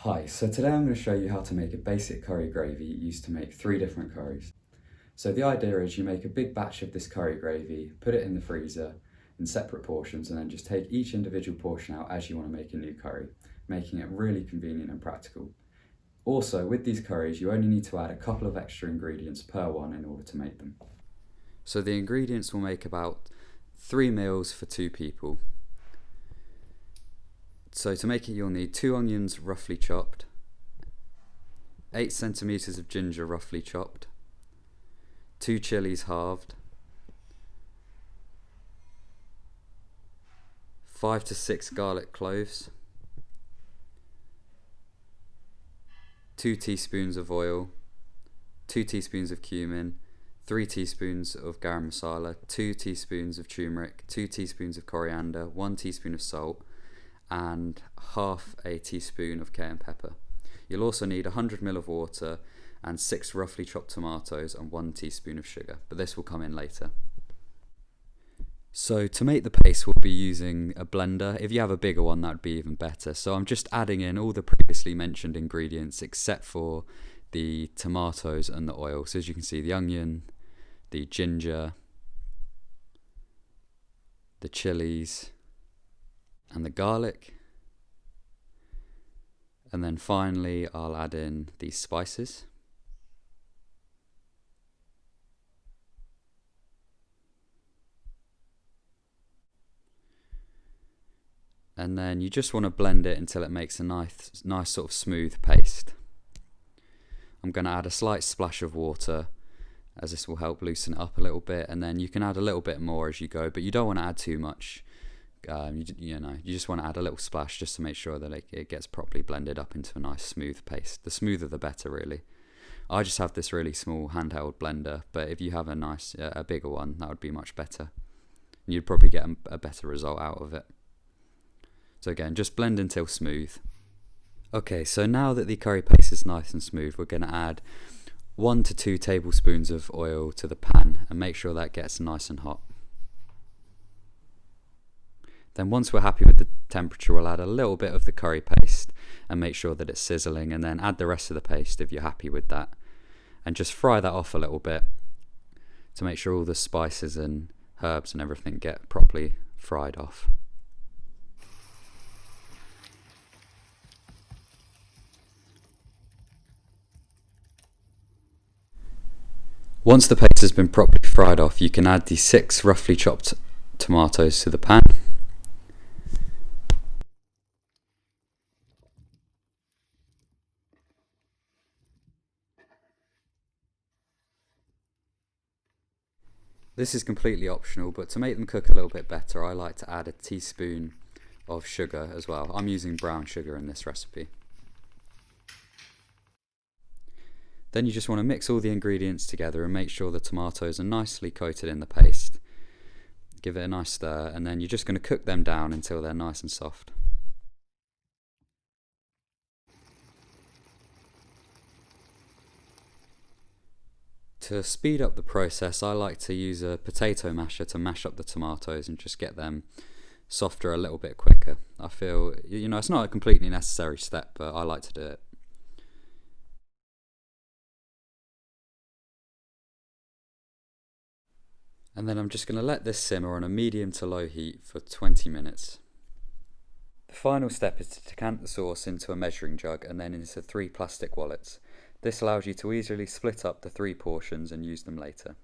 Hi, so today I'm going to show you how to make a basic curry gravy used to make 3 different curries. So the idea is you make a big batch of this curry gravy, put it in the freezer in separate portions, and then just take each individual portion out as you want to make a new curry, making it really convenient and practical. Also, with these curries, you only need to add a couple of extra ingredients per one in order to make them. So the ingredients will make about 3 meals for 2 people. So to make it, you'll need 2 onions roughly chopped, 8 centimeters of ginger roughly chopped, 2 chilies halved, 5 to 6 garlic cloves, 2 teaspoons of oil, 2 teaspoons of cumin, 3 teaspoons of garam masala, 2 teaspoons of turmeric, 2 teaspoons of coriander, 1 teaspoon of salt, and half a teaspoon of cayenne pepper. You'll also need 100 ml of water and 6 roughly chopped tomatoes and 1 teaspoon of sugar, but this will come in later. So to make the paste, we'll be using a blender. If you have a bigger one, that would be even better. So I'm just adding in all the previously mentioned ingredients except for the tomatoes and the oil. So as you can see, the onion, the ginger, the chilies, and the garlic. And then finally I'll add in these spices. And then you just want to blend it until it makes a nice sort of smooth paste. I'm going to add a slight splash of water as this will help loosen it up a little bit, and then you can add a little bit more as you go, but you don't want to add too much. You just want to add a little splash just to make sure that it gets properly blended up into a nice smooth paste. The smoother the better, really. I just have this really small handheld blender, but if you have a bigger one, that would be much better. And you'd probably get a better result out of it. So again, just blend until smooth. Okay, so now that the curry paste is nice and smooth, we're going to add 1 to 2 tablespoons of oil to the pan and make sure that gets nice and hot. Then once we're happy with the temperature, we'll add a little bit of the curry paste and make sure that it's sizzling, and then add the rest of the paste if you're happy with that. And just fry that off a little bit to make sure all the spices and herbs and everything get properly fried off. Once the paste has been properly fried off, you can add the 6 roughly chopped tomatoes to the pan. This is completely optional, but to make them cook a little bit better, I like to add a teaspoon of sugar as well. I'm using brown sugar in this recipe. Then you just want to mix all the ingredients together and make sure the tomatoes are nicely coated in the paste. Give it a nice stir, and then you're just going to cook them down until they're nice and soft. To speed up the process, I like to use a potato masher to mash up the tomatoes and just get them softer a little bit quicker. I feel, it's not a completely necessary step, but I like to do it. And then I'm just going to let this simmer on a medium to low heat for 20 minutes. The final step is to decant the sauce into a measuring jug and then into 3 plastic wallets. This allows you to easily split up the 3 portions and use them later.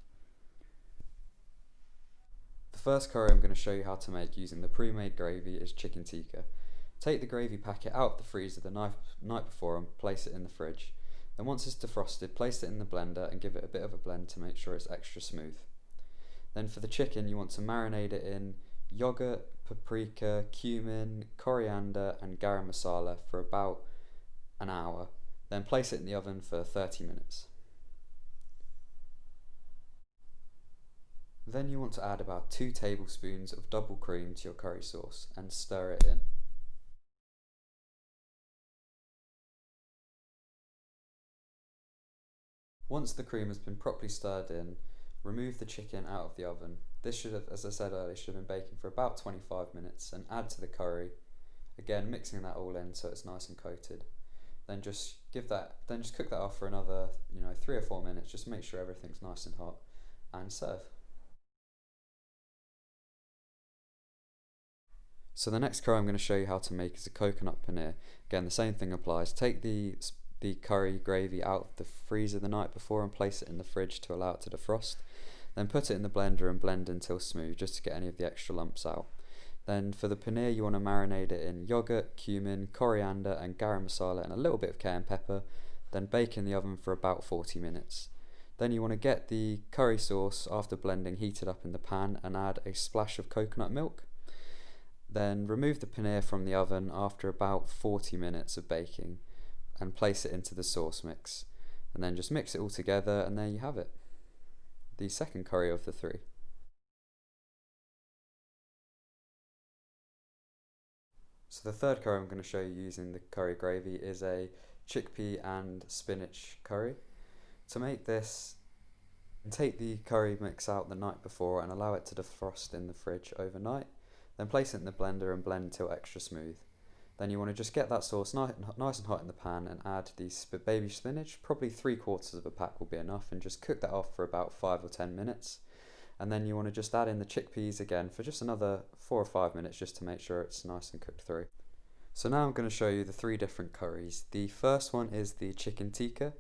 The first curry I'm going to show you how to make using the pre-made gravy is chicken tikka. Take the gravy packet out of the freezer the night before and place it in the fridge. Then once it's defrosted, place it in the blender and give it a bit of a blend to make sure it's extra smooth. Then for the chicken, you want to marinate it in yoghurt, paprika, cumin, coriander and garam masala for about an hour. Then place it in the oven for 30 minutes. Then you want to add about 2 tablespoons of double cream to your curry sauce and stir it in. Once the cream has been properly stirred in, remove the chicken out of the oven. This should have, as I said earlier, should have been baking for about 25 minutes, and add to the curry, again mixing that all in so it's nice and coated. Then just cook that off for another 3 or 4 minutes. Just make sure everything's nice and hot, and serve. So the next curry I'm going to show you how to make is a coconut paneer. Again, the same thing applies. Take the curry gravy out of the freezer the night before and place it in the fridge to allow it to defrost. Then put it in the blender and blend until smooth, just to get any of the extra lumps out. Then for the paneer, you want to marinate it in yoghurt, cumin, coriander and garam masala and a little bit of cayenne pepper. Then bake in the oven for about 40 minutes. Then you want to get the curry sauce after blending heated up in the pan and add a splash of coconut milk. Then remove the paneer from the oven after about 40 minutes of baking and place it into the sauce mix. And then just mix it all together and there you have it. The second curry of the three. So the third curry I'm going to show you using the curry gravy is a chickpea and spinach curry. To make this, take the curry mix out the night before and allow it to defrost in the fridge overnight. Then place it in the blender and blend until extra smooth. Then you want to just get that sauce nice and hot in the pan and add the baby spinach. Probably 3/4 of a pack will be enough, and just cook that off for about 5 or 10 minutes. And then you want to just add in the chickpeas again for just another 4 or 5 minutes just to make sure it's nice and cooked through. So now I'm going to show you the 3 different curries. The first one is the chicken tikka,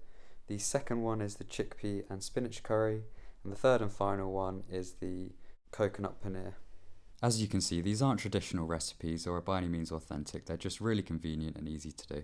the second one is the chickpea and spinach curry, and the third and final one is the coconut paneer. As you can see, these aren't traditional recipes or by any means authentic, they're just really convenient and easy to do.